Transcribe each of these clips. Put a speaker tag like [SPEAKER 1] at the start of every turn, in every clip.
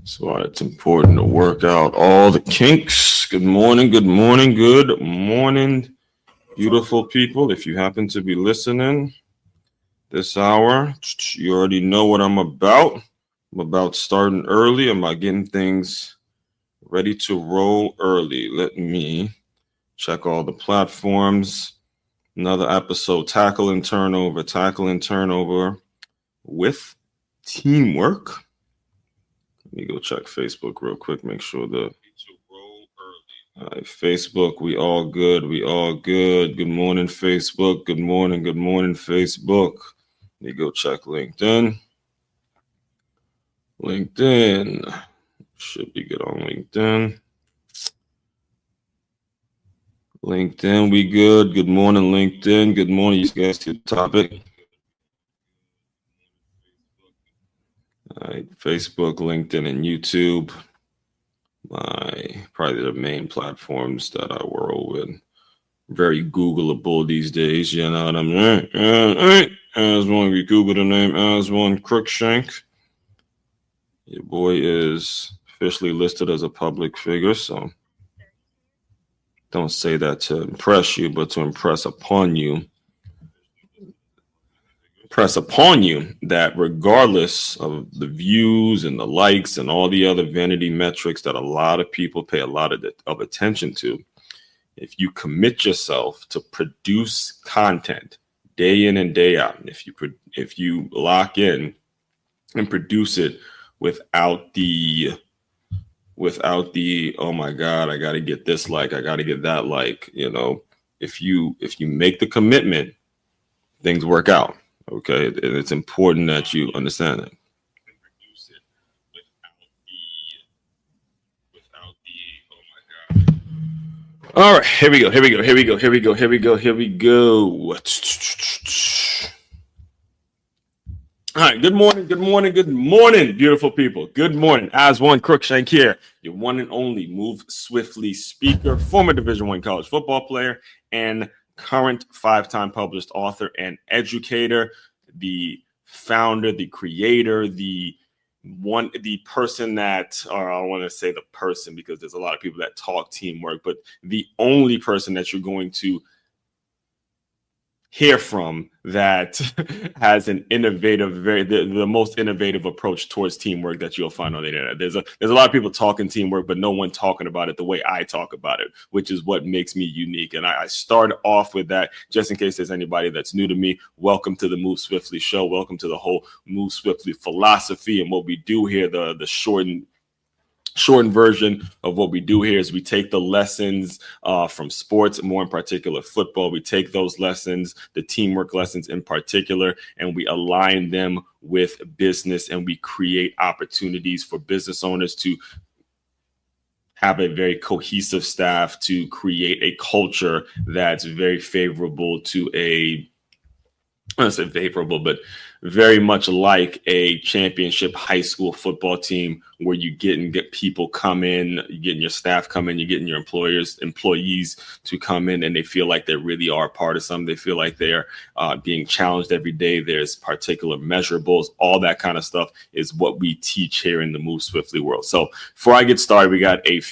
[SPEAKER 1] That's why it's important to work out all the kinks. Good morning, good morning, good morning, beautiful people. If you happen to be listening this hour, you already know what I'm about. I'm about starting early. I'm about getting things ready to roll early. Let me check all the platforms. Another episode, tackling turnover with teamwork. Let me go check Facebook real quick, make sure the Facebook, we all good. We all good. Good morning, Facebook. Good morning, Facebook. Let me go check LinkedIn. LinkedIn should be good on LinkedIn. LinkedIn, we good. Good morning, LinkedIn. Good morning, you guys. To the topic. All right, Facebook, LinkedIn, and YouTube. Probably the main platforms that I whirl with. Very Googleable these days, you know what I mean? As one, we Google the name as one Crookshank. Your boy is officially listed as a public figure, so don't say that to impress you, but to impress upon you. Press upon you that regardless of the views and the likes and all the other vanity metrics that a lot of people pay a lot of attention to, if you commit yourself to produce content day in and day out, and if you lock in and produce it without the oh my god, I got to get this like, I got to get that like, you know, if you make the commitment, things work out. Okay, and it's important that you understand that. All right, here we go. All right, good morning, beautiful people. Good morning. As one Crookshank here, your one and only Move Swiftly speaker, former Division I college football player, and current 5-time published author and educator, the founder, the creator, the person that, or I don't want to say the person because there's a lot of people that talk teamwork, but the only person that you're going to hear from that has an innovative, the most innovative approach towards teamwork that you'll find on the internet. There's a lot of people talking teamwork, but no one talking about it the way I talk about it, which is what makes me unique. And I start off with that just in case there's anybody that's new to me. Welcome to the Move Swiftly show. Welcome to the whole Move Swiftly philosophy and what we do here. The shortened version of what we do here is we take the lessons from sports, more in particular football. We take those lessons, the teamwork lessons in particular, and we align them with business, and we create opportunities for business owners to have a very cohesive staff, to create a culture that's very favorable to I don't say favorable, but very much like a championship high school football team where you get people come in, you're getting your staff come in, you're getting your employees to come in, and they feel like they really are part of something. They feel like they're being challenged every day. There's particular measurables, all that kind of stuff is what we teach here in the Move Swiftly world. So before I get started, we got an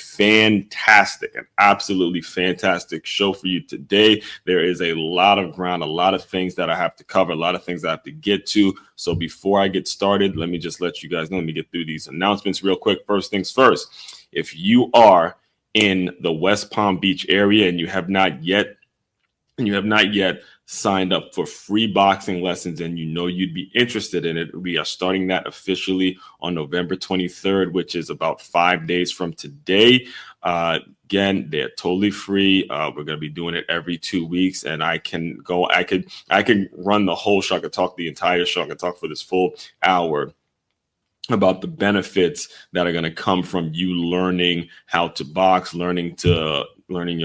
[SPEAKER 1] absolutely fantastic show for you today. There is a lot of ground, a lot of things that I have to cover, a lot of things I have to get to. So before I get started, let me just let you guys know, let me get through these announcements real quick. First things first, if you are in the West Palm Beach area and you have not yet signed up for free boxing lessons and you know you'd be interested in it, we are starting that officially on November 23rd, which is about 5 days from today. Again, they're totally free. We're going to be doing it every 2 weeks, and I can run the whole show. I could talk the entire show. I could talk for this full hour about the benefits that are going to come from you learning how to box, learning your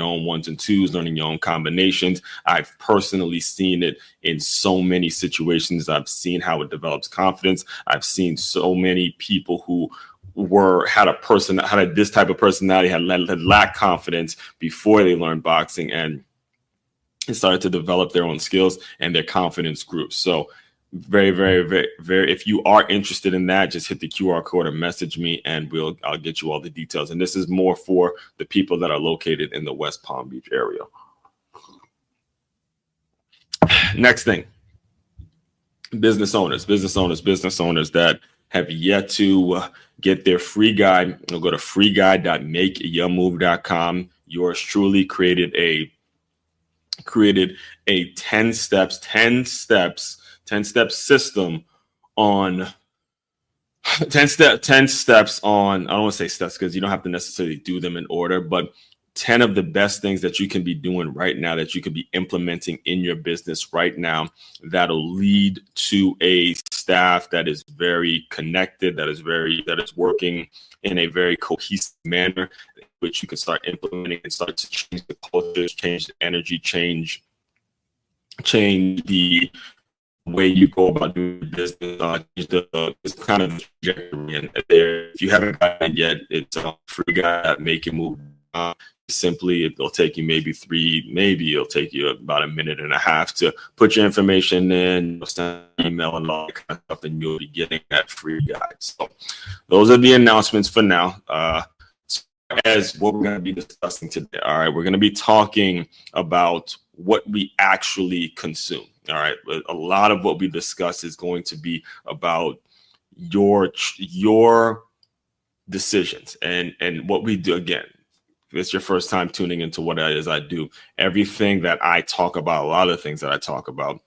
[SPEAKER 1] own ones and twos, learning your own combinations. I've personally seen it in so many situations. I've seen how it develops confidence. I've seen so many people who had this type of personality, had lacked confidence before they learned boxing, and started to develop their own skills, and their confidence grew. So Very, very, very, very. If you are interested in that, just hit the QR code or message me, and I'll get you all the details. And this is more for the people that are located in the West Palm Beach area. Next thing, business owners that have yet to get their free guide. You'll go to freeguide.makeyourmove.com. Yours truly created a 10 step system on 10 steps on, I don't want to say steps because you don't have to necessarily do them in order, but 10 of the best things that you can be doing right now, that you could be implementing in your business right now, that'll lead to a staff that is very connected, that is working in a very cohesive manner, which you can start implementing and start to change the culture, change the energy, change the way you go about doing business, it's kind of trajectory. And there, if you haven't got it yet, it's a free guide, make it move. Simply, it'll take you it'll take you about a minute and a half to put your information in, send an email and all that kind of stuff, and you'll be getting that free guide. So those are the announcements for now. As what we're going to be discussing today. All right, we're going to be talking about what we actually consume. All right, a lot of what we discuss is going to be about your decisions and what we do. Again, if it's your first time tuning into what it is I do, everything that I talk about, a lot of things that I talk about,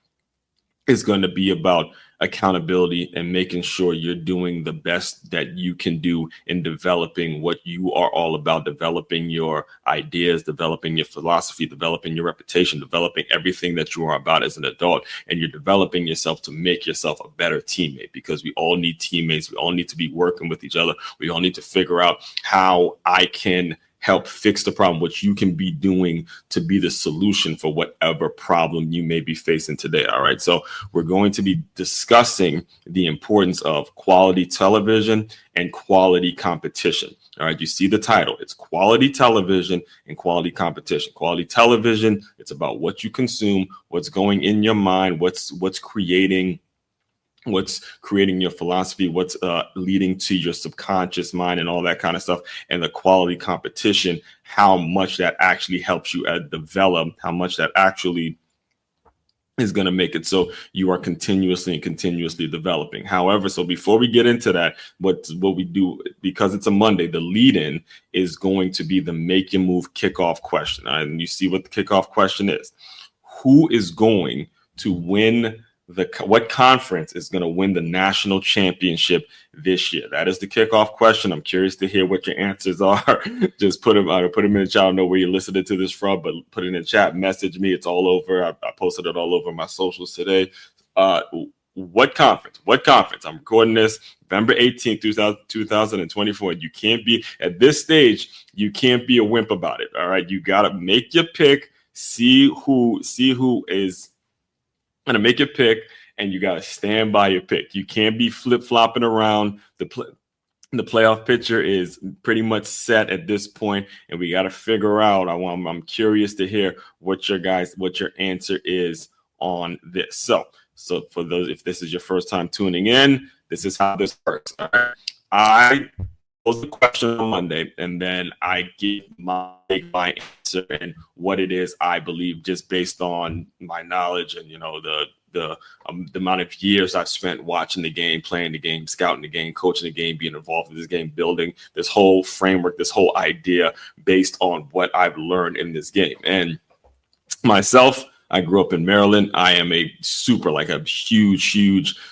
[SPEAKER 1] is going to be about accountability and making sure you're doing the best that you can do in developing what you are all about, developing your ideas, developing your philosophy, developing your reputation, developing everything that you are about as an adult. And you're developing yourself to make yourself a better teammate, because we all need teammates. We all need to be working with each other. We all need to figure out how I can help fix the problem, what you can be doing to be the solution for whatever problem you may be facing today. All right. So we're going to be discussing the importance of quality television and quality competition. All right. You see the title. It's quality television and quality competition. Quality television, it's about what you consume, what's going in your mind, what's creating your philosophy, what's leading to your subconscious mind and all that kind of stuff. And the quality competition, how much that actually helps you develop, how much that actually is going to make it so you are continuously developing. However, so before we get into that, what we do, because it's a Monday, the lead-in is going to be the Make Your Move kickoff question. And you see what the kickoff question is. Who is going to win what conference is going to win the national championship this year? That is the kickoff question. I'm curious to hear what your answers are. Just put them in the chat. I don't know where you're listening to this from, but put it in the chat, message me. It's all over. I posted it all over my socials today. What conference? I'm recording this November 18th, 2024. You can't be, at this stage, you can't be a wimp about it. All right. You got to make your pick, see who is going to make your pick, and you got to stand by your pick. You can't be flip-flopping around. The playoff picture is pretty much set at this point, and we got to figure out. I'm curious to hear what your answer is on this. So for those, if this is your first time tuning in, this is how this works. All right. I pose the question on Monday, and then I give my answer and what it is I believe, just based on my knowledge and the amount of years I've spent watching the game, playing the game, scouting the game, coaching the game, being involved in this game, building this whole framework, this whole idea based on what I've learned in this game. And myself, I grew up in Maryland. I am a huge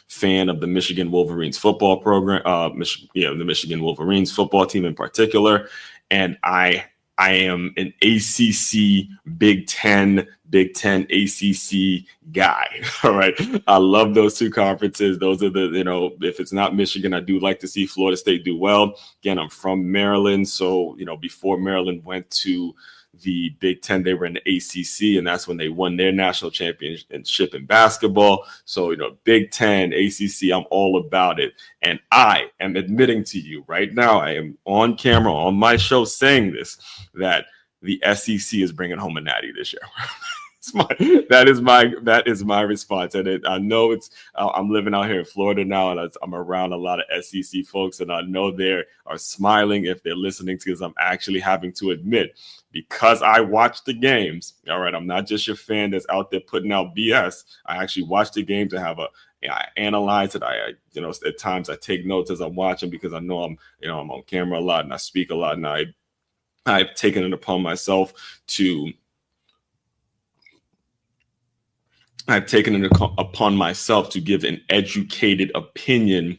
[SPEAKER 1] fan of the Michigan Wolverines football program, the Michigan Wolverines football team in particular. And I am an ACC, Big Ten ACC guy. All right. I love those two conferences. Those are if it's not Michigan, I do like to see Florida State do well. Again, I'm from Maryland. So, before Maryland went to the Big Ten, they were in the ACC, and that's when they won their national championship in basketball. So, Big Ten, ACC, I'm all about it. And I am admitting to you right now, I am on camera on my show saying this, that the SEC is bringing home a natty this year. that is my response. And I know I'm living out here in Florida now, and I'm around a lot of SEC folks, and I know they are smiling if they're listening, because I'm actually having to admit, because I watch the games. All right, I'm not just your fan that's out there putting out BS. I actually watch the games and I analyze it. At times I take notes as I'm watching, because I know I'm on camera a lot and I speak a lot, and I've taken it upon myself to give an educated opinion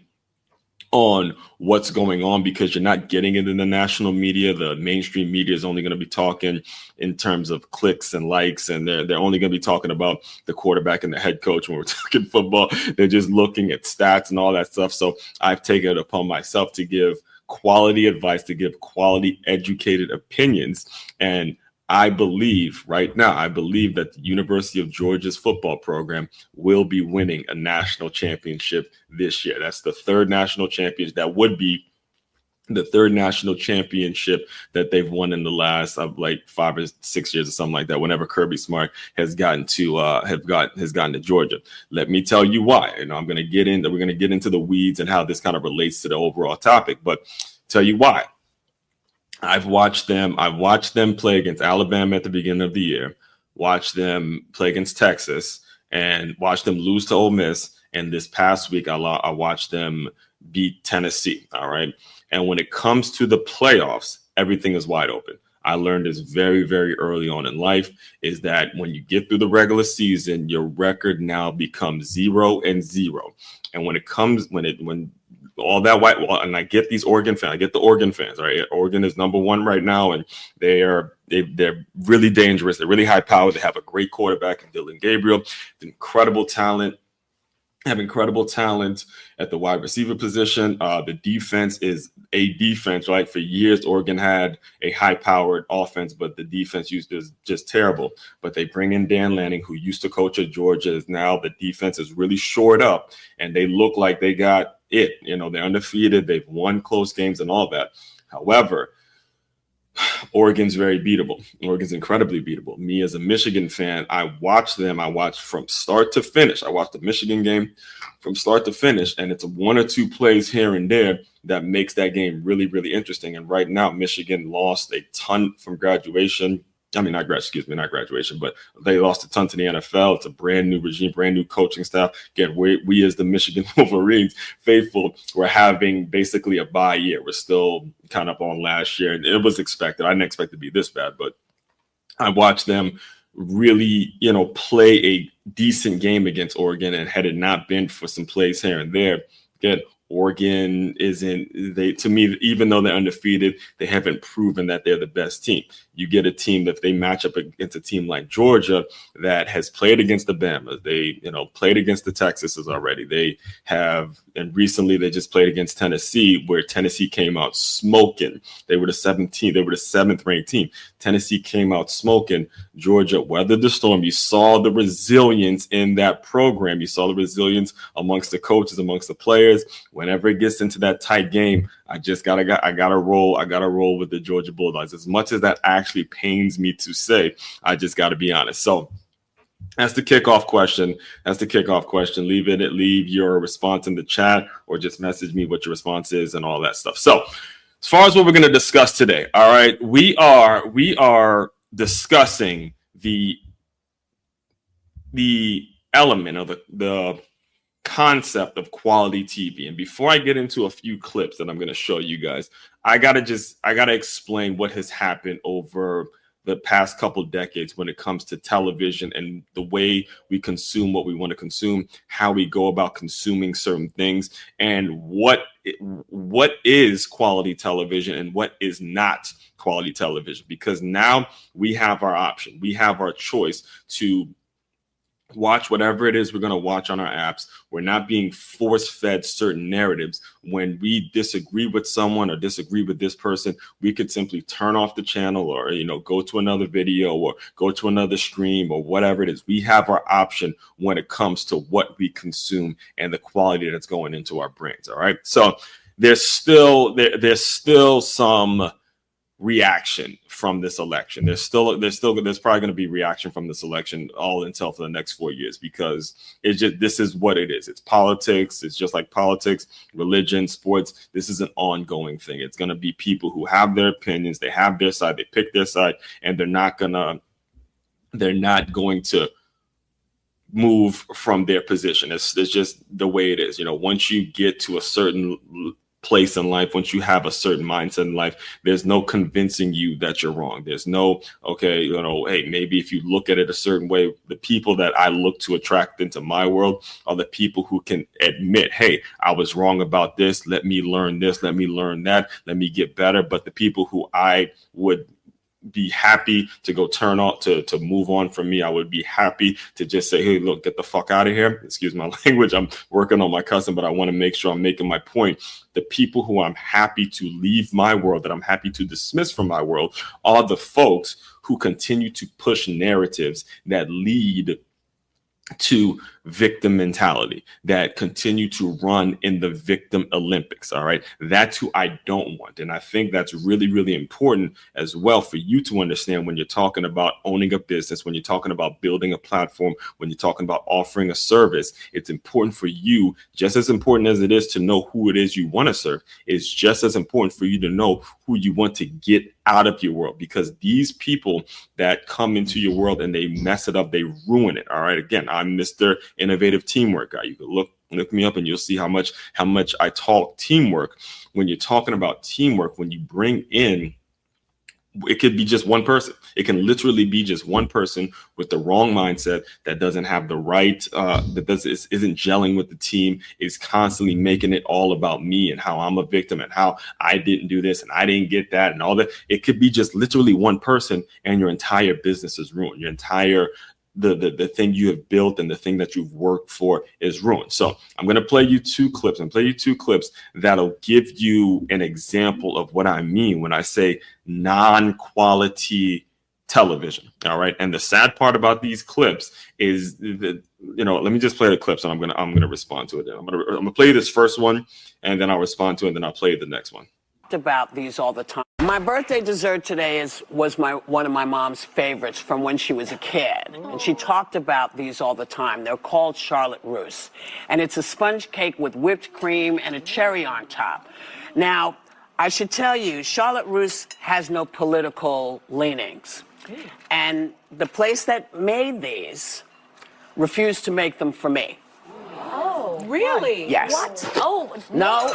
[SPEAKER 1] on what's going on, because you're not getting it in the national media. The mainstream media is only going to be talking in terms of clicks and likes, and they're only going to be talking about the quarterback and the head coach. When we're talking football, they're just looking at stats and all that stuff. So I've taken it upon myself to give quality advice, to give quality educated opinions. And I believe that the University of Georgia's football program will be winning a national championship this year. That's the third national championship. That would be the third national championship that they've won in the last like 5 or 6 years or something like that. Whenever Kirby Smart has gotten to Georgia, let me tell you why. We're going to get into the weeds and how this kind of relates to the overall topic, but tell you why. I've watched them play against Alabama at the beginning of the year, watched them play against Texas, and watched them lose to Ole Miss. And this past week, I watched them beat Tennessee. All right. And when it comes to the playoffs, everything is wide open. I learned this very, very early on in life, is that when you get through the regular season, your record now becomes 0-0. And when all that white, and I get these Oregon fans, I get the Oregon fans, right? Oregon is number one right now, and they're really dangerous. They're really high powered. They have a great quarterback in Dylan Gabriel, incredible talent. Have incredible talent at the wide receiver position. The defense is a defense, right? For years, Oregon had a high-powered offense, but the defense is just terrible. But they bring in Dan Lanning, who used to coach at Georgia. Now the defense is really shored up, and they look like they got it. They're undefeated. They've won close games and all that. However, Oregon's very beatable. Oregon's incredibly beatable. Me as a Michigan fan, I watched from start to finish. I watched the Michigan game from start to finish, and it's one or two plays here and there that makes that game really, really interesting. And right now, Michigan lost a ton from graduation. Not graduation, but they lost a ton to the NFL. It's a brand new regime, brand new coaching staff. Again, we as the Michigan Wolverines faithful, we're having basically a bye year. We're still kind of on last year, and it was expected. I didn't expect it to be this bad, but I watched them really, play a decent game against Oregon, and had it not been for some plays here and there, again, Oregon to me, even though they're undefeated, they haven't proven that they're the best team. You get a team that they match up against a team like Georgia that has played against the Bama. They, played against the Texases already. They have, and recently they just played against Tennessee, where Tennessee came out smoking. They were the 7th ranked team. Tennessee came out smoking. Georgia weathered the storm. You saw the resilience in that program. You saw the resilience amongst the coaches, amongst the players. Whenever it gets into that tight game, I gotta roll with the Georgia Bulldogs. As much as that actually pains me to say, I just gotta be honest. So that's the kickoff question. Leave your response in the chat, or just message me what your response is and all that stuff. So as far as what we're going to discuss today, all right, we are discussing the element of the concept of quality TV. And before I get into a few clips that I'm going to show you guys, I gotta explain what has happened over the past couple decades when it comes to television and the way we consume what we want to consume, how we go about consuming certain things, and what is quality television and what is not quality television. Because now we have our option. We have our choice to watch whatever it is we're going to watch on our apps. We're not being force-fed certain narratives. When we disagree with someone or disagree with this person, we could simply turn off the channel, or go to another video, or go to another stream, or whatever it is. We have our option when it comes to what we consume and the quality that's going into our brains. All right. So there's still some reaction from this election. There's probably going to be reaction from this election all until for the next 4 years, because this is what it is. It's politics. It's just like politics, religion, sports. This is an ongoing thing. It's going to be people who have their opinions. They have their side. They pick their side, and they're not going to move from their position. It's just the way it is. Once you get to a certain place in life, once you have a certain mindset in life, there's no convincing you that you're wrong. There's no, okay, hey, maybe if you look at it a certain way, the people that I look to attract into my world are the people who can admit, hey, I was wrong about this. Let me learn this. Let me learn that. Let me get better. But the people who I would be happy to go turn off to move on from me, I would be happy to just say, hey, look, get the fuck out of here. Excuse my language. I'm working on my cousin, but I want to make sure I'm making my point. The people who I'm happy to leave my world, that I'm happy to dismiss from my world, are the folks who continue to push narratives that lead to victim mentality, that continue to run in the victim Olympics. All right. That's who I don't want. And I think that's really, really important as well for you to understand when you're talking about owning a business, when you're talking about building a platform, when you're talking about offering a service. It's important for you, just as important as it is to know who it is you want to serve, it's just as important for you to know who you want to get out of your world, because these people that come into your world and they mess it up, they ruin it. All right. Again, I'm Mr. Innovative Teamwork guy. You can look me up and you'll see how much I talk teamwork. When you're talking about teamwork, when you bring in, it could be just one person. It can literally be just one person with the wrong mindset, that doesn't have the right, isn't gelling with the team, is constantly making it all about me and how I'm a victim and how I didn't do this and I didn't get that and all that. It could be just literally one person, and your entire business is ruined. Your entire the thing you have built and the thing that you've worked for is ruined. So I'm going to play you two clips that'll give you an example of what I mean when I say non-quality television. All right. And the sad part about these clips is that, let me just play the clips and I'm going to respond to it. I'm going to play this first one and then I'll respond to it and then I'll play the next one.
[SPEAKER 2] About these all the time. My birthday dessert today was one of my mom's favorites from when she was a kid. And she talked about these all the time. They're called Charlotte Russe. And it's a sponge cake with whipped cream and a cherry on top. Now, I should tell you, Charlotte Russe has no political leanings. And the place that made these refused to make them for me.
[SPEAKER 3] Oh, really?
[SPEAKER 2] Yes.
[SPEAKER 3] What? Oh,
[SPEAKER 2] No.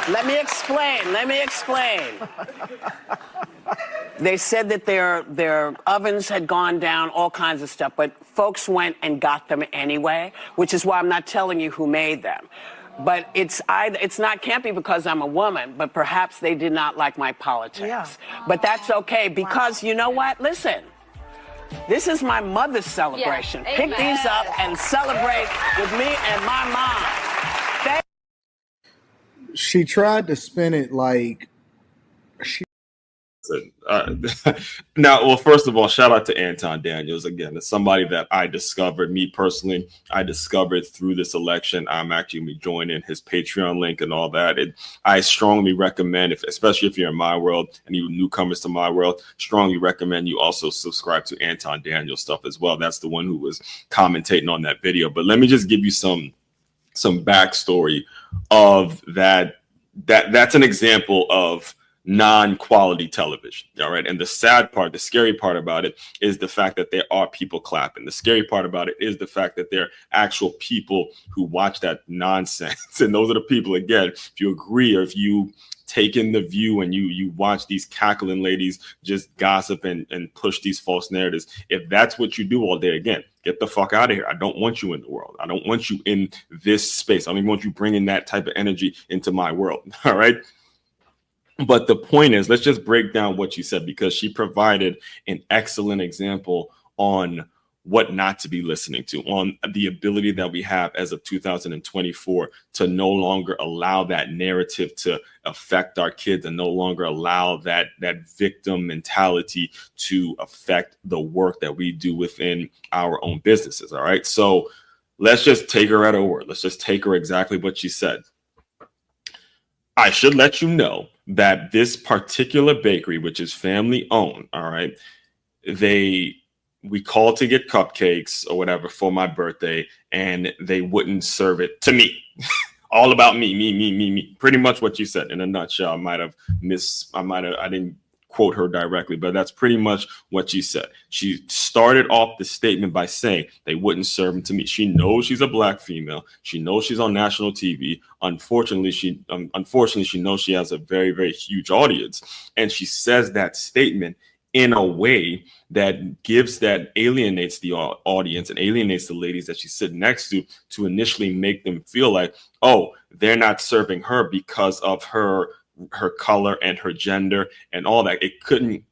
[SPEAKER 2] Let me explain. They said that their ovens had gone down, all kinds of stuff, but folks went and got them anyway, which is why I'm not telling you who made them. But it's not campy because I'm a woman, but perhaps they did not like my politics.
[SPEAKER 3] Yeah.
[SPEAKER 2] But that's okay, because you know what? Listen. This is my mother's celebration.
[SPEAKER 3] Yeah,
[SPEAKER 2] Pick these up and celebrate with me and my mom.
[SPEAKER 4] She tried to spin it like she.
[SPEAKER 1] Now, well, first of all, shout out to Anton Daniels. Again, it's somebody that I discovered, me personally, I discovered through this election. I'm actually going to be joining his Patreon link and all that. I strongly recommend, especially if you're in my world and you newcomers to my world, strongly recommend you also subscribe to Anton Daniels stuff as well. That's the one who was commentating on that video. But let me just give you some backstory of that. That's an example of non-quality television. All right. And the sad part, the scary part about it is the fact that there are people clapping. The scary part about it is the fact that there are actual people who watch that nonsense. And those are the people, again, if you agree or if you take in the view and you watch these cackling ladies just gossip and push these false narratives, if that's what you do all day, again, get the fuck out of here. I don't want you in the world. I don't want you in this space. I don't even want you bringing that type of energy into my world. All right. But the point is, let's just break down what you said, because she provided an excellent example on what not to be listening to, on the ability that we have as of 2024 to no longer allow that narrative to affect our kids and no longer allow that victim mentality to affect the work that we do within our own businesses. All right. So let's just take her at her word. Let's just take her exactly what she said. I should let you know that this particular bakery, which is family owned, all right, we called to get cupcakes or whatever for my birthday, and they wouldn't serve it to me. All about me. Pretty much what you said in a nutshell. I didn't quote her directly, but that's pretty much what you said. She started off the statement by saying they wouldn't serve them to me. She knows she's a black female. She knows she's on national TV. Unfortunately, she knows she has a very, very huge audience. And she says that statement in a way that alienates the audience and alienates the ladies that she's sitting next to initially make them feel like, oh, they're not serving her because of her color and her gender and all that. It couldn't,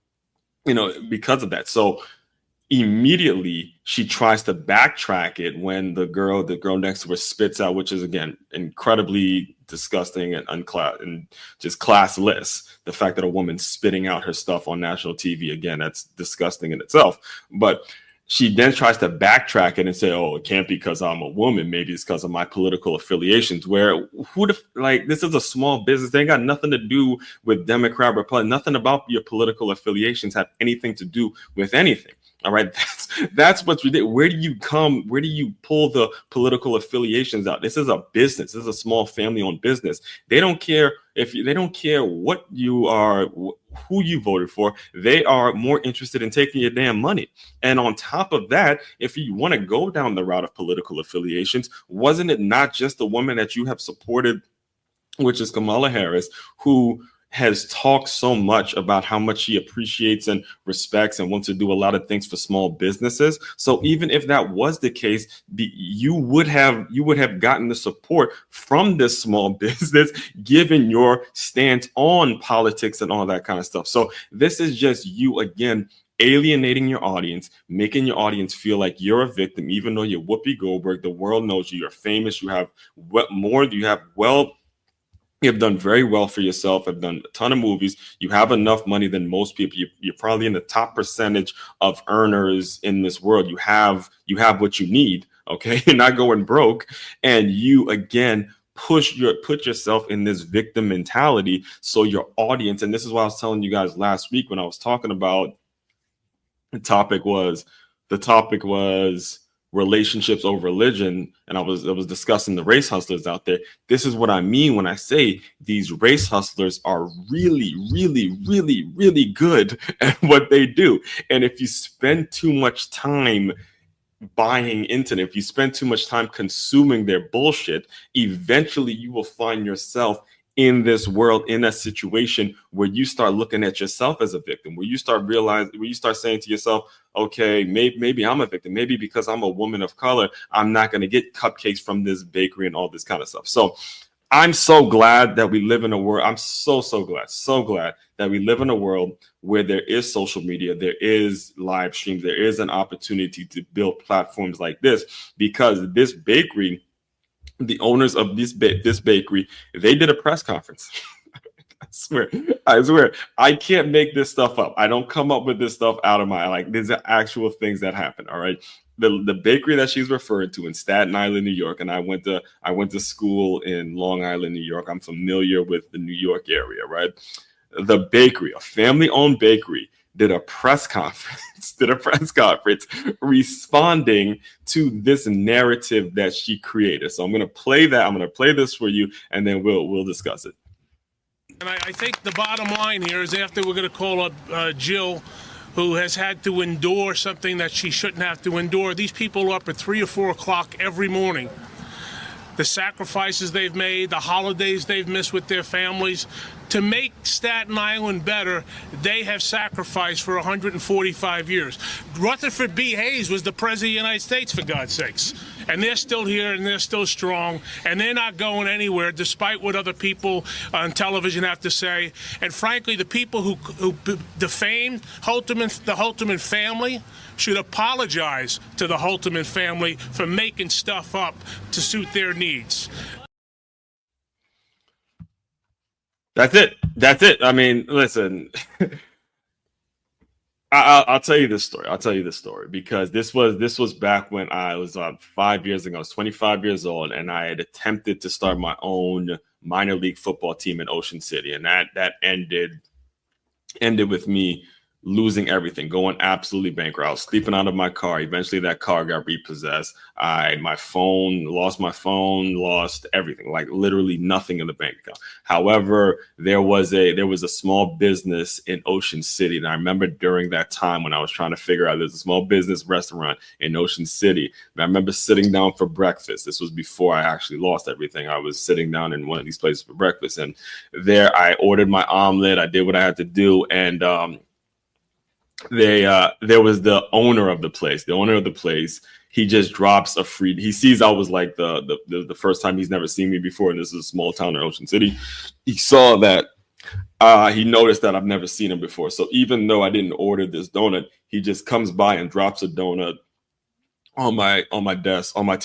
[SPEAKER 1] because of that. So immediately she tries to backtrack it when the girl next to her spits out, which is again incredibly disgusting and just classless. The fact that a woman's spitting out her stuff on national TV, again, that's disgusting in itself. But she then tries to backtrack it and say, oh, it can't be because I'm a woman. Maybe it's because of my political affiliations, where this is a small business. They ain't got nothing to do with Democrat, Republican. Nothing about your political affiliations have anything to do with anything. All right. That's what we did. Where do you pull the political affiliations out? This is a business. This is a small family owned business. They don't care what you are, who you voted for. They are more interested in taking your damn money. And on top of that, if you want to go down the route of political affiliations, wasn't it not just the woman that you have supported, which is Kamala Harris, who has talked so much about how much she appreciates and respects and wants to do a lot of things for small businesses. So even if that was the case, you would have gotten the support from this small business, given your stance on politics and all that kind of stuff. So this is just you again alienating your audience, making your audience feel like you're a victim, even though you're Whoopi Goldberg. The world knows you. You're famous. You have you have done very well for yourself, have done a ton of movies. You have enough money than most people. You're probably in the top percentage of earners in this world. You have what you need, okay? You're not going broke. And you, again, put yourself in this victim mentality. So your audience, and this is what I was telling you guys last week when I was talking about the topic was relationships over religion, and I was discussing the race hustlers out there. This is what I mean when I say these race hustlers are really, really, really, really good at what they do. And if you spend too much time buying into it, if you spend too much time consuming their bullshit, eventually you will find yourself in this world, in a situation where you start looking at yourself as a victim, where you start saying to yourself, okay, maybe I'm a victim. Maybe because I'm a woman of color, I'm not going to get cupcakes from this bakery and all this kind of stuff. So I'm so glad that we live in a world. I'm so glad that we live in a world where there is social media, there is live streams, there is an opportunity to build platforms like this, because this bakery, the owners of this bakery, they did a press conference. I swear, I can't make this stuff up. I don't come up with this stuff out of these are actual things that happen. All right. The bakery that she's referring to in Staten Island, New York, and I went to school in Long Island, New York. I'm familiar with the New York area, right? The bakery, a family-owned bakery, did a press conference responding to this narrative that she created. So I'm going to play this for you, and then we'll discuss it.
[SPEAKER 5] And I think the bottom line here is, after we're going to call up Jill, who has had to endure something that she shouldn't have to endure. These people are up at 3 or 4 o'clock every morning. The sacrifices they've made, the holidays they've missed with their families. To make Staten Island better, they have sacrificed for 145 years. Rutherford B. Hayes was the President of the United States, for God's sakes. And they're still here, and they're still strong, and they're not going anywhere, despite what other people on television have to say. And frankly, the people who defamed the Holterman family should apologize to the Holterman family for making stuff up to suit their needs.
[SPEAKER 1] That's it. I mean, listen, I'll tell you this story because this was back when I was 5 years ago. I was 25 years old, and I had attempted to start my own minor league football team in Ocean City. And that ended with me losing everything, going absolutely bankrupt. I was sleeping out of my car. Eventually that car got repossessed. Lost my phone, lost everything, like literally nothing in the bank account. However, there was a small business in Ocean City. And I remember during that time when I was trying to figure out, there's a small business restaurant in Ocean City. And I remember sitting down for breakfast. This was before I actually lost everything. I was sitting down in one of these places for breakfast. And there I ordered my omelet. I did what I had to do. And, there was the owner of the place. The owner of the place, he just drops a free. He sees I was like the first time. He's never seen me before, and this is a small town in Ocean City. He saw that. He noticed that I've never seen him before. So even though I didn't order this donut, he just comes by and drops a donut on my desk, on my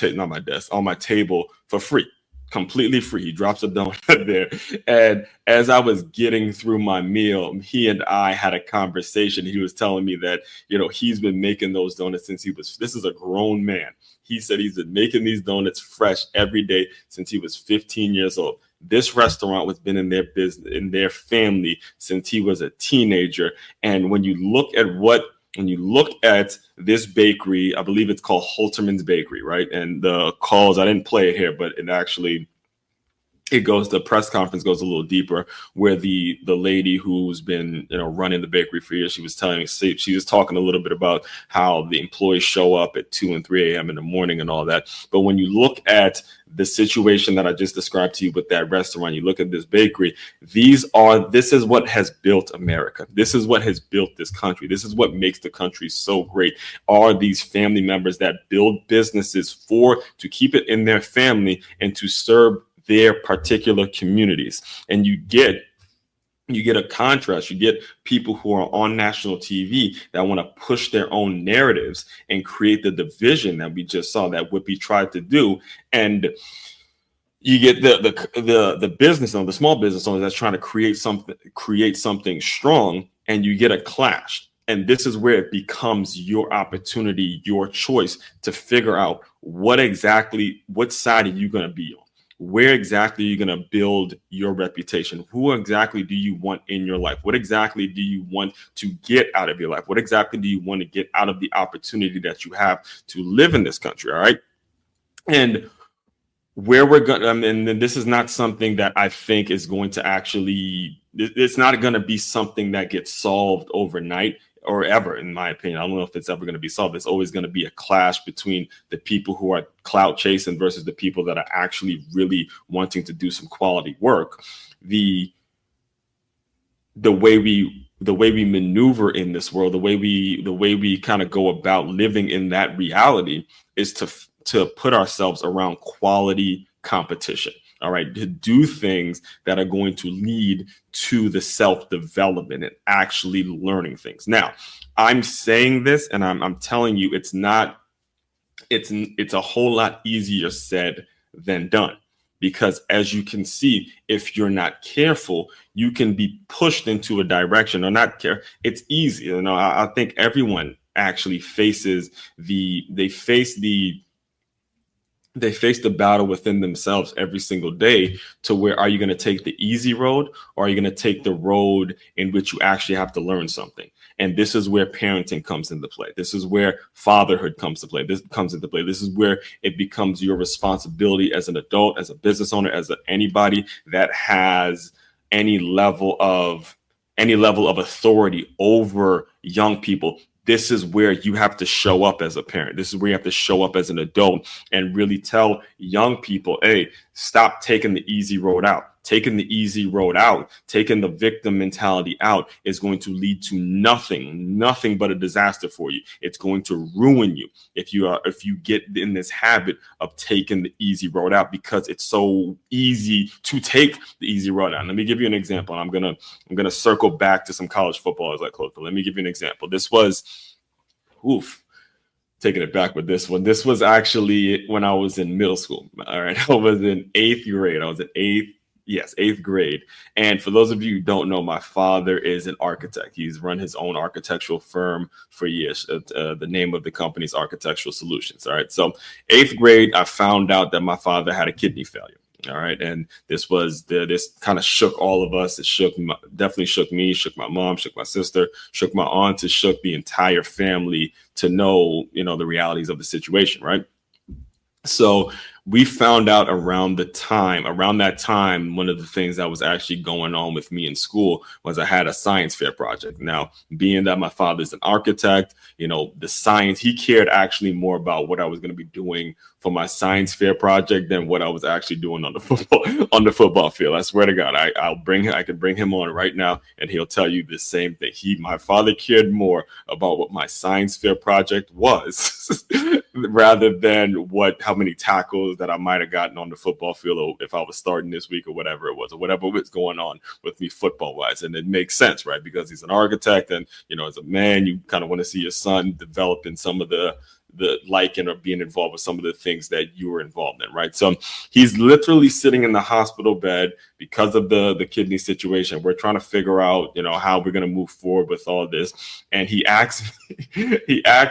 [SPEAKER 1] table for free. Completely free. He drops a donut there. And as I was getting through my meal, he and I had a conversation. He was telling me that, he's been making those donuts since this is a grown man. He said he's been making these donuts fresh every day since he was 15 years old. This restaurant has been in their business, in their family, since he was a teenager. And when you look at this bakery, I believe it's called Holterman's Bakery, right? And the calls, I didn't play it here, but the press conference goes a little deeper, where the lady who's been running the bakery for years, she was talking a little bit about how the employees show up at 2 and 3 a.m. in the morning and all that. But when you look at the situation that I just described to you with that restaurant, you look at this bakery, this is what has built America. This is what has built this country. This is what makes the country so great, are these family members that build businesses to keep it in their family and to serve their particular communities. And you get a contrast. You get people who are on national TV that want to push their own narratives and create the division that we just saw that Whippy tried to do. And you get the business owner, the small business owner that's trying to create something strong, and you get a clash. And this is where it becomes your opportunity, your choice to figure out what side are you going to be on? Where exactly are you going to build your reputation? Who exactly do you want in your life? What exactly do you want to get out of your life? What exactly do you want to get out of the opportunity that you have to live in this country? All right. And where we're going, and this is not something that I think is going to it's not going to be something that gets solved overnight or ever, in my opinion. I don't know if it's ever going to be solved. There's always going to be a clash between the people who are clout chasing versus the people that are actually really wanting to do some quality work. The way we maneuver in this world, the way we kind of go about living in that reality is to put ourselves around quality competition. All right, to do things that are going to lead to the self-development and actually learning things. Now, I'm saying this and I'm telling you, it's a whole lot easier said than done, because as you can see, if you're not careful, you can be pushed into a direction or not care. It's easy. I think everyone actually faces the battle within themselves every single day, to where, are you going to take the easy road, or are you going to take the road in which you actually have to learn something? And this is where parenting comes into play. This is where fatherhood comes to play. This is where it becomes your responsibility as an adult, as a business owner, as anybody that has any level of authority over young people. This is where you have to show up as a parent. This is where you have to show up as an adult and really tell young people, hey, stop taking the easy road out. Taking the easy road out, taking the victim mentality out is going to lead to nothing but a disaster for you. It's going to ruin you if you get in this habit of taking the easy road out, because it's so easy to take the easy road out. Let me give you an example. I'm gonna circle back to some college football as I close, but let me give you an example. This was, taking it back with this one. This was actually when I was in middle school. All right, I was in eighth grade. Eighth grade. And for those of you who don't know, my father is an architect. He's run his own architectural firm for years. The name of the company is Architectural Solutions. All right. So eighth grade, I found out that my father had a kidney failure. All right. And this kind of shook all of us. It definitely shook me, shook my mom, shook my sister, shook my aunt, it shook the entire family to know, the realities of the situation. Right. So we found out around that time, one of the things that was actually going on with me in school was I had a science fair project. Now, being that my father's an architect, the science, he cared actually more about what I was going to be doing for my science fair project than what I was actually doing on the football field. I swear to God, I could bring him on right now and he'll tell you the same thing. My father cared more about what my science fair project was rather than how many tackles that I might have gotten on the football field, or if I was starting this week or whatever it was, or whatever was going on with me football wise. And it makes sense, right? Because he's an architect and, as a man, you kind of want to see your son develop in some of the liking or being involved with some of the things that you were involved in, right? So he's literally sitting in the hospital bed because of the kidney situation. We're trying to figure out, how we're going to move forward with all this. And he asked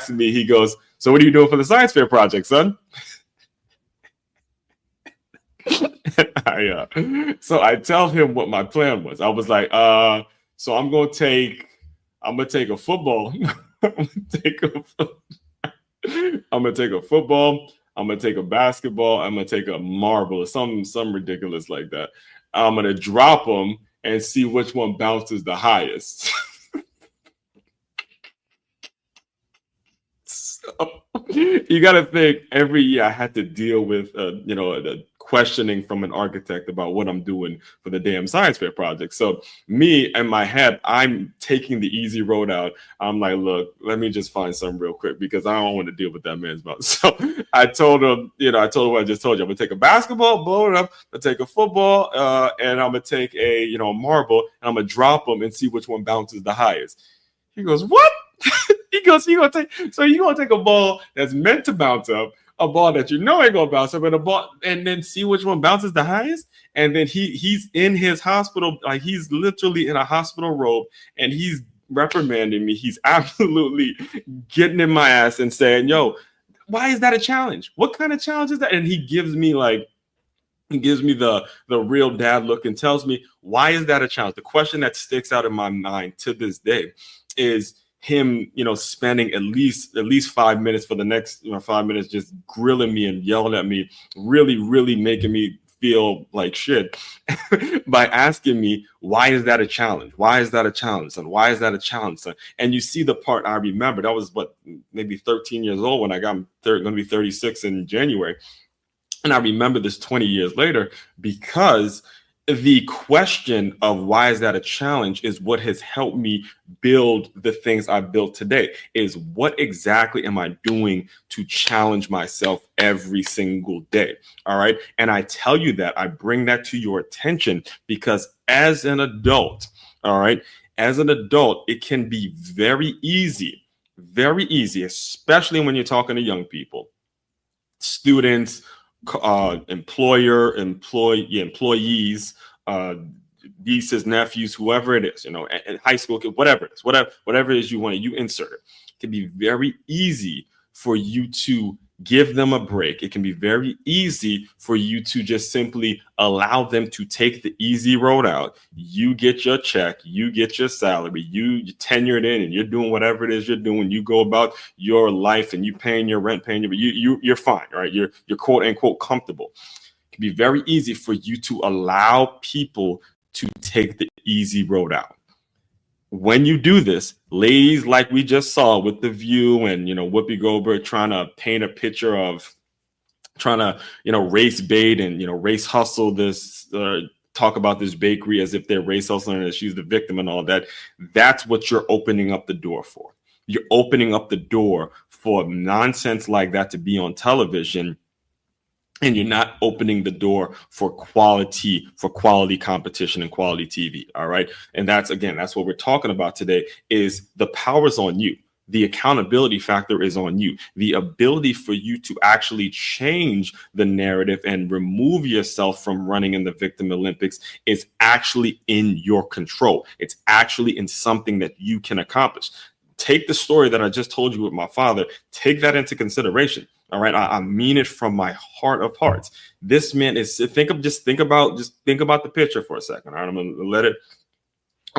[SPEAKER 1] me, he goes, "So what are you doing for the science fair project, son?" So I tell him what my plan was. I was like, so I'm gonna take a football. I'm gonna take a football. I'm gonna take a basketball. I'm gonna take a marble or some ridiculous like that. I'm gonna drop them and see which one bounces the highest. So, you got to think every year I had to deal with, the questioning from an architect about what I'm doing for the damn science fair project. So me in my head, I'm taking the easy road out. I'm like, look, let me just find something real quick because I don't want to deal with that man's mouth. So I told him, what I just told you. I'm going to take a basketball, blow it up. I'm going to take a football, and I'm going to take a, marble, and I'm going to drop them and see which one bounces the highest. He goes, "What?" He goes, you're gonna take a ball that's meant to bounce up, a ball that ain't gonna bounce up, and a ball, and then see which one bounces the highest. And then he's in his hospital, like he's literally in a hospital robe, and he's reprimanding me. He's absolutely getting in my ass and saying, "Yo, why is that a challenge? What kind of challenge is that?" And he gives me the real dad look and tells me, "Why is that a challenge?" The question that sticks out in my mind to this day is him, spending at least 5 minutes for the next 5 minutes just grilling me and yelling at me, really, really making me feel like shit by asking me, "Why is that a challenge? Why is that a challenge, son? Why is that a challenge, son?" And you see the part I remember. That was maybe 13 years old when I got going to be 36 in January. And I remember this 20 years later because the question of why is that a challenge is what has helped me build the things I built today. Is what exactly am I doing to challenge myself every single day? All right. And I tell you that, I bring that to your attention because as an adult, all right, it can be very easy, especially when you're talking to young people, students, employees, nieces, nephews, whoever it is, and high school kid, whatever it is, whatever it is you want, you insert it. It can be very easy for you to give them a break. It can be very easy for you to just simply allow them to take the easy road out. You get your check, you get your salary, you tenured in, and you're doing whatever it is you're doing. You go about your life, and you paying your rent, you're fine, right? You're quote unquote comfortable. It can be very easy for you to allow people to take the easy road out. When you do this, ladies, like we just saw with The View and, Whoopi Goldberg trying to paint a picture of trying to, race bait and, race hustle this, talk about this bakery as if they're race hustling and she's the victim and all that. That's what you're opening up the door for. You're opening up the door for nonsense like that to be on television. And you're not opening the door for quality competition and quality TV. All right. And that's what we're talking about today is the power's on you. The accountability factor is on you. The ability for you to actually change the narrative and remove yourself from running in the victim Olympics is actually in your control. It's actually in something that you can accomplish. Take the story that I just told you with my father. Take that into consideration. All right, I mean it from my heart of hearts. This man is think about the picture for a second. All right, I'm gonna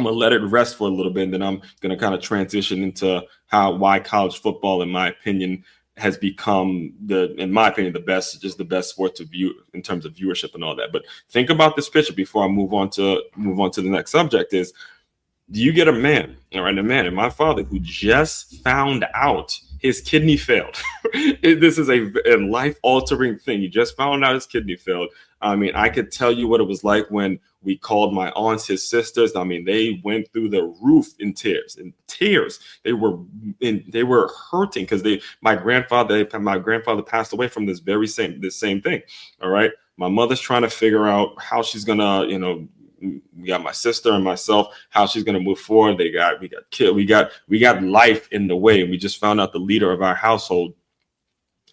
[SPEAKER 1] let it rest for a little bit, and then I'm gonna kind of transition into why college football, in my opinion, has become the best sport to view in terms of viewership and all that. But think about this picture before I move on to the next subject. Is do you get a man, all right, and my father who just found out his kidney failed. This is a life-altering thing. He just found out his kidney failed. I mean, I could tell you what it was like when we called my aunts, his sisters. I mean, they went through the roof in tears. They were hurting because my grandfather passed away from this same thing. All right. My mother's trying to figure out how she's gonna, we got my sister and myself, how she's going to move forward. We got life in the way. We just found out the leader of our household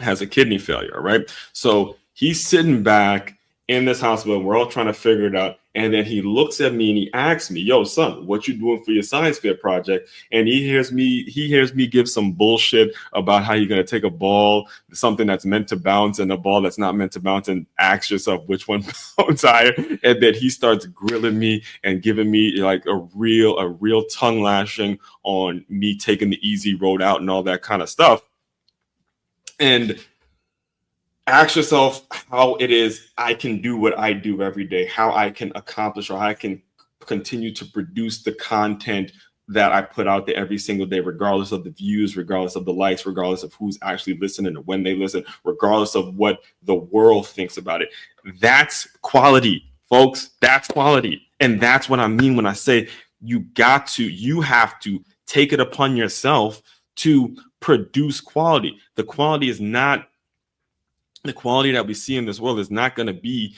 [SPEAKER 1] has a kidney failure, right? So he's sitting back in this hospital. We're all trying to figure it out. And then he looks at me and he asks me, "Yo, son, what you doing for your science fair project?" And he hears me give some bullshit about how you're going to take a ball, something that's meant to bounce, and a ball that's not meant to bounce, and ask yourself which one bounces higher. And then he starts grilling me and giving me like a real tongue lashing on me taking the easy road out and all that kind of stuff. And ask yourself how it is I can do what I do every day, how I can accomplish or how I can continue to produce the content that I put out there every single day, regardless of the views, regardless of the likes, regardless of who's actually listening or when they listen, regardless of what the world thinks about it. That's quality, folks. That's quality. And that's what I mean when I say you have to take it upon yourself to produce quality. The quality that we see in this world is not going to be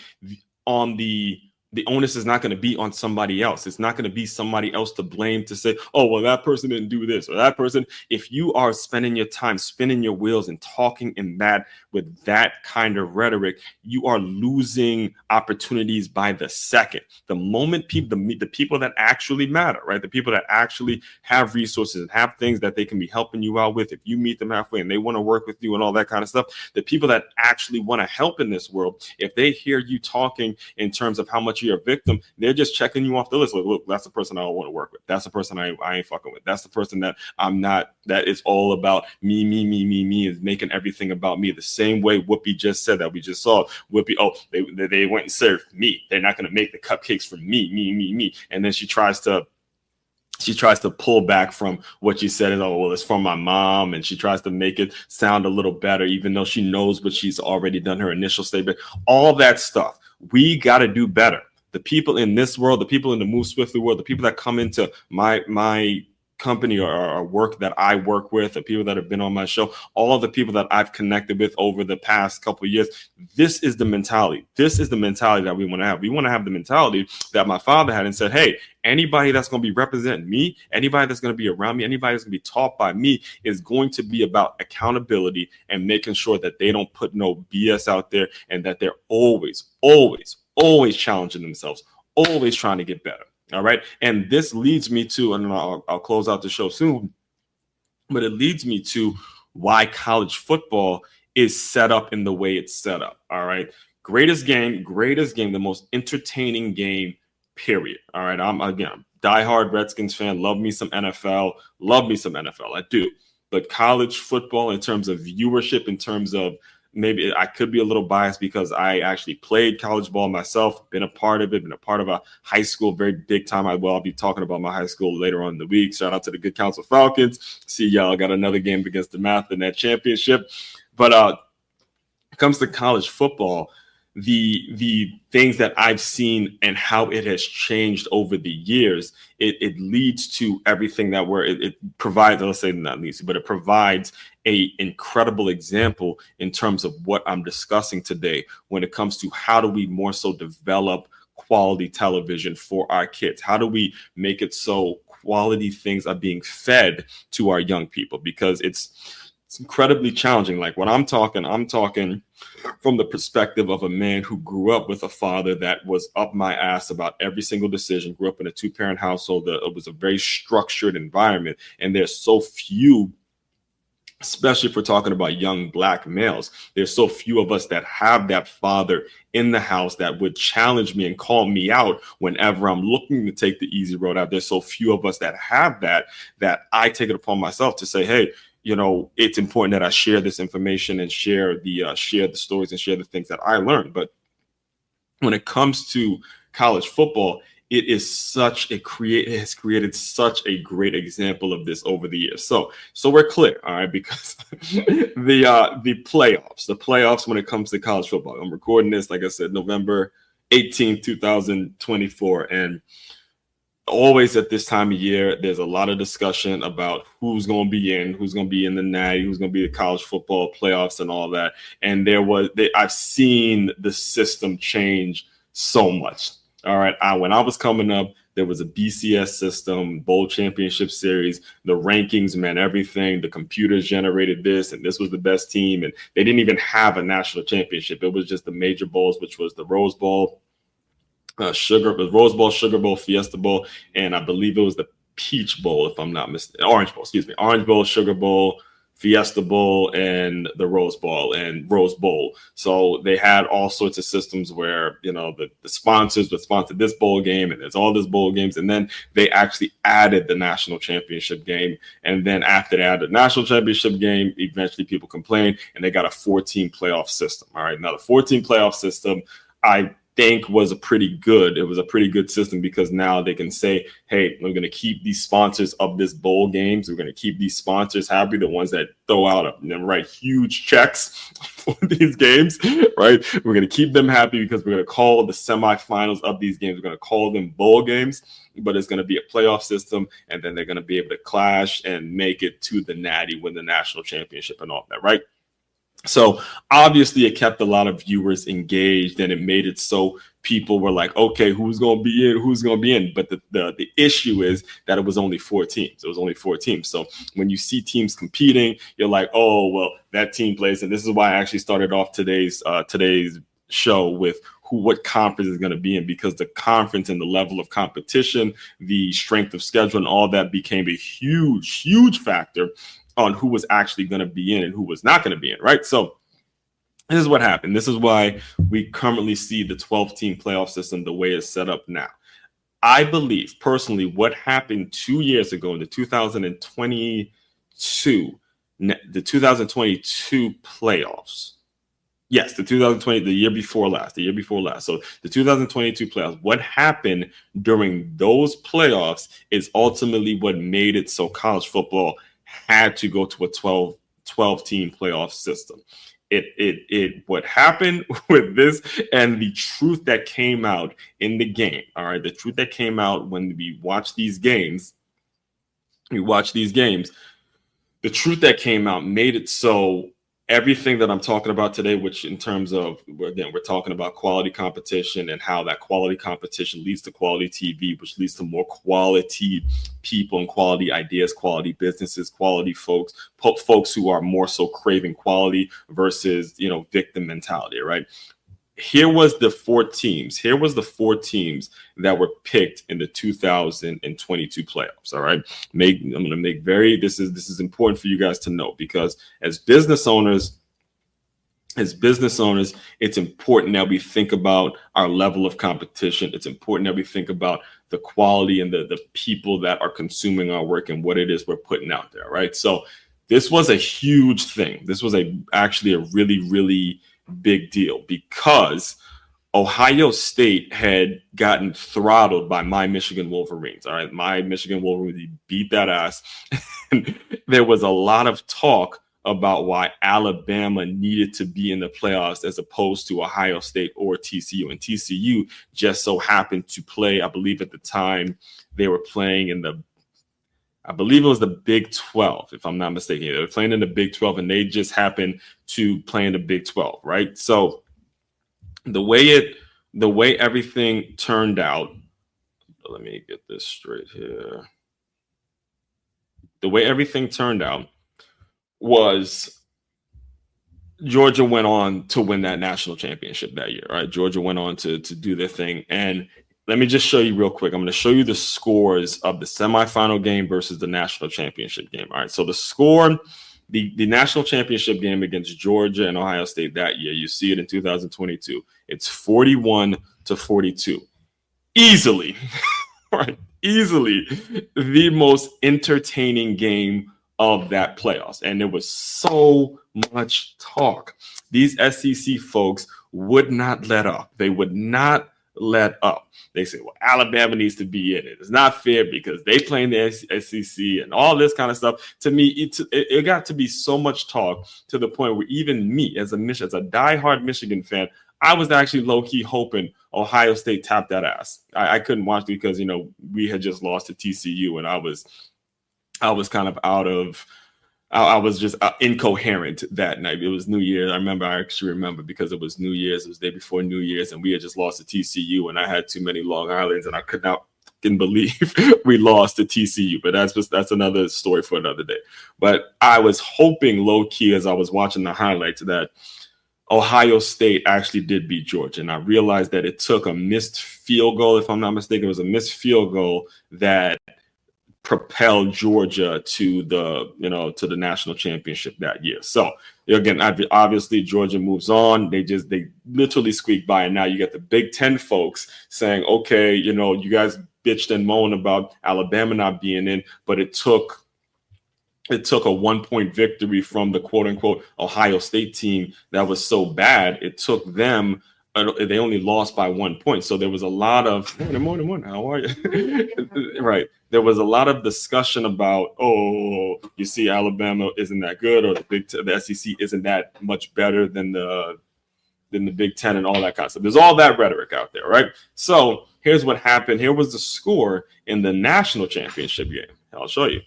[SPEAKER 1] on the onus is not going to be on somebody else. It's not going to be somebody else to blame to say, "Oh, well, that person didn't do this or that person." If you are spending your time spinning your wheels and talking with that kind of rhetoric, you are losing opportunities by the second. The moment the people that actually matter, right? The people that actually have resources and have things that they can be helping you out with, if you meet them halfway and they want to work with you and all that kind of stuff, the people that actually want to help in this world, if they hear you talking in terms of how much you're a victim, they're just checking you off the list. Like, look, that's the person I don't want to work with. That's the person I ain't fucking with. That's the person that I'm not, that is all about me, is making everything about me. The same way Whoopi just said that we just saw. Whoopi, they went and served me. They're not going to make the cupcakes for me. And then she tries to pull back from what she said. Oh, well, it's from my mom. And she tries to make it sound a little better, even though she knows what she's already done, her initial statement. All that stuff. We got to do better. The people in this world, the people in the Move Swiftly world, the people that come into my company or work that I work with, the people that have been on my show, all of the people that I've connected with over the past couple of years, this is the mentality. This is the mentality that we want to have. We want to have the mentality that my father had and said, hey, anybody that's going to be representing me, anybody that's going to be around me, anybody that's going to be taught by me is going to be about accountability and making sure that they don't put no BS out there and that they're always challenging themselves, always trying to get better. All right. And this leads me to, and I'll close out the show soon, but it leads me to why college football is set up in the way it's set up. All right. Greatest game, the most entertaining game, period. All right. I'm diehard Redskins fan. Love me some NFL. I do. But college football, in terms of viewership, in terms of, maybe I could be a little biased because I actually played college ball myself, been a part of it, been a part of a high school, very big time. I'll be talking about my high school later on in the week. Shout out to the Good Counsel Falcons. See y'all got another game against the Math in that championship. But when it comes to college football, the things that I've seen and how it has changed over the years, it leads to everything that it provides, let's say not leads to, but it provides a incredible example in terms of what I'm discussing today when it comes to how do we more so develop quality television for our kids? How do we make it so quality things are being fed to our young people? Because it's incredibly challenging. Like when I'm talking from the perspective of a man who grew up with a father that was up my ass about every single decision, grew up in a 2-parent household. It was a very structured environment. And there's so few especially if we're talking about young Black males. There's so few of us that have that father in the house that would challenge me and call me out whenever I'm looking to take the easy road out. There's so few of us that have that I take it upon myself to say, hey, it's important that I share this information and share the stories and share the things that I learned. But when it comes to college football, it has created such a great example of this over the years. So we're clear, all right, because the playoffs when it comes to college football. I'm recording this, like I said, November 18th, 2024, and always at this time of year, there's a lot of discussion about who's going to be in the Natty, who's going to be the college football playoffs and all that. And I've seen the system change so much. All right. When I was coming up, there was a BCS system, Bowl Championship Series. The rankings meant everything. The computers generated this, and this was the best team. And they didn't even have a national championship. It was just the major bowls, which was the Rose Bowl, Rose Bowl, Sugar Bowl, Fiesta Bowl, and I believe it was the Peach Bowl, if I'm not mistaken. Orange Bowl, Sugar Bowl, Fiesta Bowl, and the Rose Bowl and Rose Bowl. So they had all sorts of systems where, the sponsors would sponsor this bowl game, and there's all these bowl games. And then they actually added the national championship game. And then after they added the national championship game, eventually people complained, and they got a 14 playoff system. All right. Now the 14 playoff system, I think it was a pretty good system, because now they can say, hey, we're going to keep these sponsors of this bowl games. We're going to keep these sponsors happy, the ones that throw out and write huge checks for these games, right? We're going to keep them happy because we're going to call the semifinals of these games, we're going to call them bowl games, but it's going to be a playoff system, and then they're going to be able to clash and make it to the Natty, win the national championship and all that, right? So obviously it kept a lot of viewers engaged, and it made it so people were like, okay, who's going to be in? Who's going to be in? But the issue is that it was only 4 teams. It was only 4 teams. So when you see teams competing, you're like, oh, well, that team plays. And this is why I actually started off today's show with what conference is going to be in, because the conference and the level of competition, the strength of schedule, and all that became a huge, huge factor on who was actually going to be in and who was not going to be in, right? So this is what happened. This is why we currently see the 12-team playoff system the way it's set up now. I believe, personally, what happened 2 years ago in the 2022 playoffs. Yes, the 2020, the year before last. So the 2022 playoffs, what happened during those playoffs is ultimately what made it so college football had to go to a 12-team playoff system. What happened with this, and the truth that came out in the game, all right, the truth that came out when we watch these games, the truth that came out made it so everything that I'm talking about today, which in terms of, again, we're talking about quality competition and how that quality competition leads to quality TV, which leads to more quality people and quality ideas, quality businesses, quality folks who are more so craving quality versus, victim mentality, right? Here was the 4 teams that were picked in the 2022 playoffs. All right. This is important for you guys to know, because as business owners, it's important that we think about our level of competition. It's important that we think about the quality and the people that are consuming our work and what it is we're putting out there. Right. So this was a huge thing. This was actually a really, really big deal, because Ohio State had gotten throttled by my Michigan Wolverines. All right. My Michigan Wolverines beat that ass. And there was a lot of talk about why Alabama needed to be in the playoffs as opposed to Ohio State or TCU. And TCU just so happened to play, I believe at the time they were playing in I believe it was the Big 12, if I'm not mistaken. They were playing in the Big 12, and they just happened to play in the Big 12, right? So the way everything turned out, let me get this straight here. The way everything turned out was Georgia went on to win that national championship that year, right? Georgia went on to do their thing. And let me just show you real quick. I'm going to show you the scores of the semifinal game versus the national championship game. All right. So the score the national championship game against Georgia and Ohio State that year, you see it in 2022. It's 41-42. Easily, right? Easily the most entertaining game of that playoffs. And there was so much talk. These SEC folks would not let up. They would not let up. They say, well, Alabama needs to be in it. It's not fair because they play in the SEC and all this kind of stuff. To me, it got to be so much talk to the point where even me, as a diehard Michigan fan, I was actually low-key hoping Ohio State tapped that ass. I couldn't watch it because, we had just lost to TCU, and I was kind of I was just incoherent that night. It was New Year's. I actually remember because it was New Year's. It was the day before New Year's, and we had just lost to TCU, and I had too many Long Islands, and I could not believe we lost to TCU. But that's another story for another day. But I was hoping low-key as I was watching the highlights that Ohio State actually did beat Georgia. And I realized that it took a missed field goal, if I'm not mistaken. It was a missed field goal that propelled Georgia to the national championship that year. So again, obviously Georgia moves on. They literally squeak by. And now you get the Big Ten folks saying, okay, you guys bitched and moaned about Alabama not being in, but it took a 1-point victory from the quote unquote Ohio State team that was so bad. It took them, they only lost by 1 point. So there was a lot of, morning, how are you? Right. There was a lot of discussion about, you see Alabama isn't that good, or the SEC isn't that much better than the Big Ten and all that kind of stuff. There's all that rhetoric out there, right? So here's what happened. Here was the score in the national championship game. I'll show you.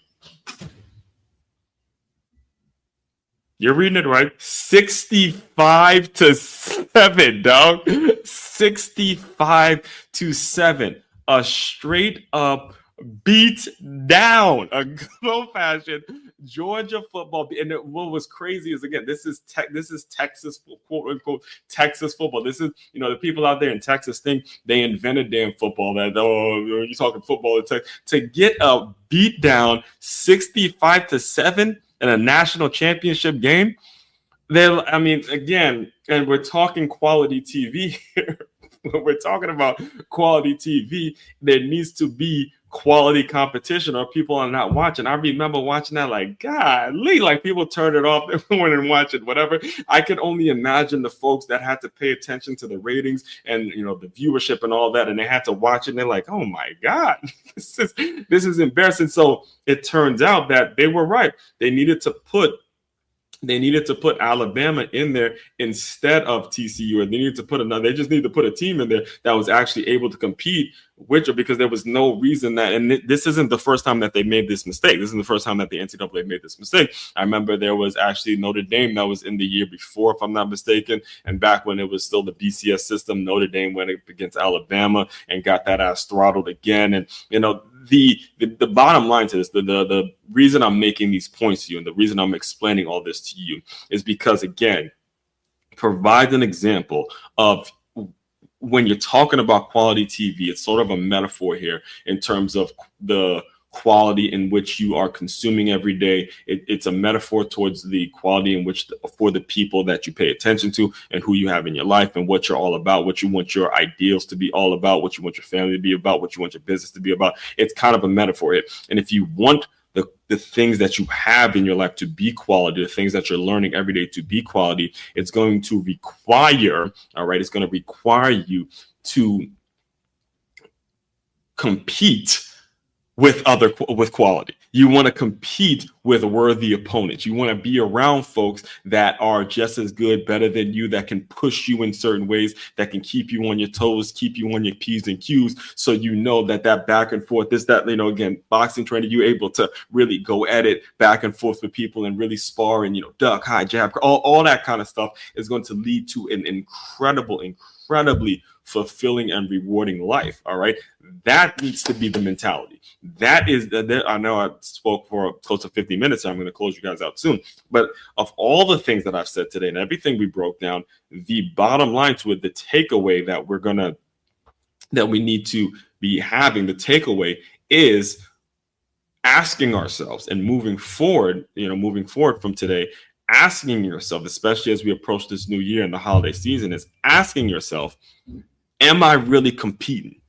[SPEAKER 1] You're reading it right. 65-7, dog. 65-7. A straight up beat down, a good old fashioned Georgia football. And what was crazy is, again, this is Texas, quote unquote Texas football. This is, the people out there in Texas think they invented damn football. That you're talking football to get a beat down 65-7 in a national championship game. Again, and we're talking quality TV here. When we're talking about quality TV, there needs to be quality competition or people are not watching. I remember watching that like, golly, like people turned it off. They went and watched it, whatever. I could only imagine the folks that had to pay attention to the ratings and, the viewership and all that. And they had to watch it and they're like, oh my God, this is embarrassing. So it turns out that they were right. They needed to put Alabama in there instead of TCU, or they they just need to put a team in there that was actually able to compete with it, because there was no reason that, and this isn't the first time that they made this mistake. This isn't the first time that the NCAA made this mistake. I remember there was actually Notre Dame that was in the year before, if I'm not mistaken, and back when it was still the BCS system, Notre Dame went up against Alabama and got that ass throttled again. And, the bottom line to this, the reason I'm making these points to you and the reason I'm explaining all this to you is because, again, provides an example of when you're talking about quality TV, it's sort of a metaphor here in terms of the quality in which you are consuming every day. It's a metaphor towards the quality in which for the people that you pay attention to and who you have in your life and what you're all about, what you want your ideals to be all about, what you want your family to be about, what you want your business to be about. It's kind of a metaphor here. And if you want the things that you have in your life to be quality, the things that you're learning every day to be quality, it's going to require, it's going to require you to compete with quality. You want to compete with worthy opponents. You want to be around folks that are just as good, better than you, that can push you in certain ways, that can keep you on your toes, keep you on your P's and Q's. So that back and forth, again, boxing training, you're able to really go at it back and forth with people and really spar and, duck, high, jab, all that kind of stuff is going to lead to an incredibly fulfilling and rewarding life. All right. That needs to be the mentality. That is, I know I spoke for close to 50 minutes, so I'm going to close you guys out soon. But of all the things that I've said today and everything we broke down, the bottom line to it, the takeaway that we need to be having, the takeaway is asking ourselves and moving forward from today, asking yourself, especially as we approach this new year and the holiday season, is asking yourself, am I really competing?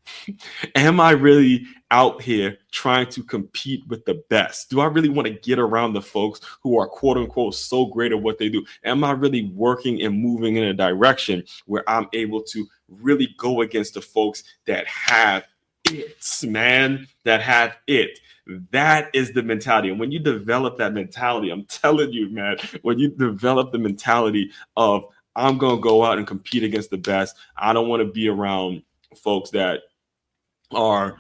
[SPEAKER 1] Am I really out here trying to compete with the best? Do I really want to get around the folks who are quote unquote so great at what they do? Am I really working and moving in a direction where I'm able to really go against the folks that have it, man, that have it? That is the mentality. And when you develop that mentality, I'm telling you, man, when you develop the mentality of I'm going to go out and compete against the best, I don't want to be around folks that are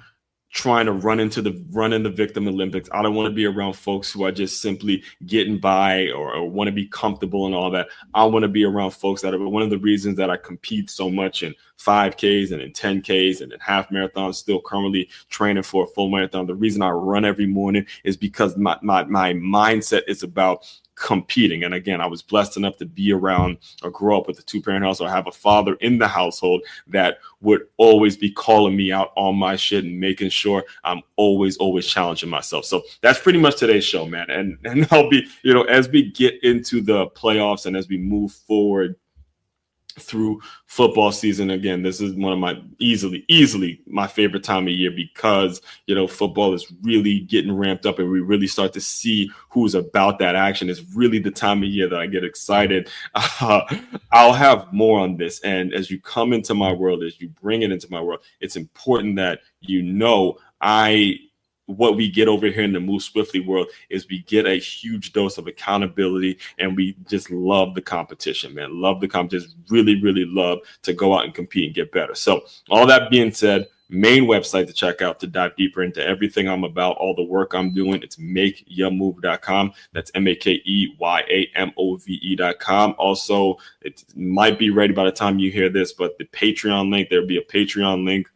[SPEAKER 1] trying to run in the victim Olympics. I don't want to be around folks who are just simply getting by or want to be comfortable and all that. I want to be around folks that are one of the reasons that I compete so much in 5Ks and in 10Ks and in half marathons, still currently training for a full marathon. The reason I run every morning is because my mindset is about competing. And again, I was blessed enough to be around or grow up with a two-parent household. I have a father in the household that would always be calling me out on my shit and making sure I'm always challenging myself. So that's pretty much today's show, man. And I'll be, as we get into the playoffs and as we move forward through football season, again, this is one of my easily my favorite time of year because football is really getting ramped up and we really start to see who's about that action. It's really the time of year that I get excited. I'll have more on this, and as you come into my world, as you bring it into my world, it's important that what we get over here in the Move Swiftly world is we get a huge dose of accountability, and we just love the competition, man. Love the competition. Really, really love to go out and compete and get better. So all that being said, main website to check out to dive deeper into everything I'm about, all the work I'm doing, it's makeyourmove.com. That's MAKEYAMOVE.com. Also, it might be ready by the time you hear this, but the Patreon link, there'll be a Patreon link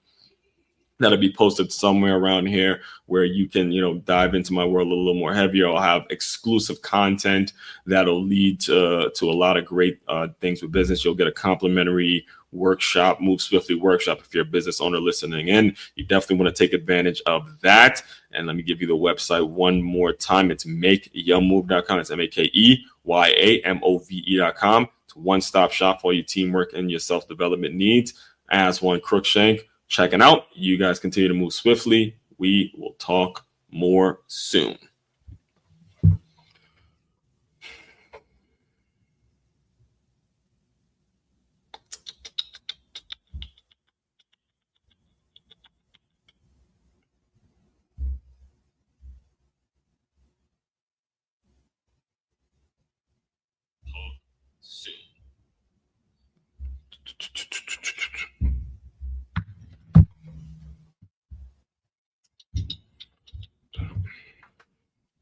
[SPEAKER 1] that'll be posted somewhere around here where you can, dive into my world a little more heavier. I'll have exclusive content that'll lead to a lot of great things with business. You'll get a complimentary workshop, Move Swiftly workshop. If you're a business owner listening in, you definitely want to take advantage of that. And let me give you the website one more time. It's makeyourmove.com. It's MAKEYAMOVE.com. It's a one-stop shop for all your teamwork and your self-development needs. As one Crookshank, checking out. You guys continue to move swiftly. We will talk more soon.